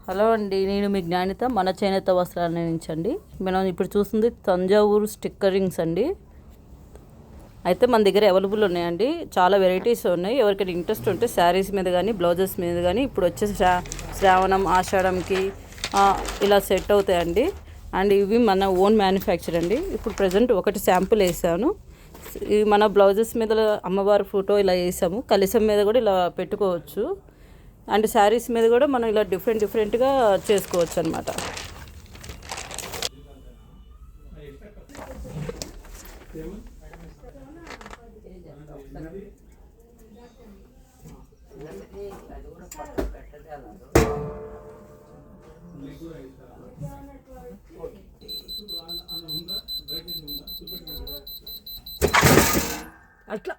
Hello అండి, నేను మీ జ్ఞానిత మన చేనేత వస్త్రాల నుంచి అండి. మనం ఇప్పుడు చూస్తుంది తంజావూరు స్టిక్కరింగ్స్ అండి. అయితే మన దగ్గర అవైలబుల్ ఉన్నాయండి, చాలా వెరైటీస్ ఉన్నాయి. ఎవరికైనా ఇంట్రెస్ట్ ఉంటే శారీస్ మీద కానీ బ్లౌజెస్ మీద కానీ ఇప్పుడు వచ్చే శ్రావణం ఆషాఢంకి ఇలా సెట్ అవుతాయండి. అండ్ ఇవి మన ఓన్ మ్యానుఫ్యాక్చర్ అండి. ఇప్పుడు ప్రజెంట్ ఒకటి శాంపుల్ వేసాను. ఇవి మన బ్లౌజెస్ మీద అమ్మవారి ఫోటో ఇలా వేసాము. కలిసం మీద కూడా ఇలా పెట్టుకోవచ్చు. అండ్ శారీస్ మీద కూడా మనం ఇలా డిఫరెంట్గా చేసుకోవచ్చు అనమాట. అట్లా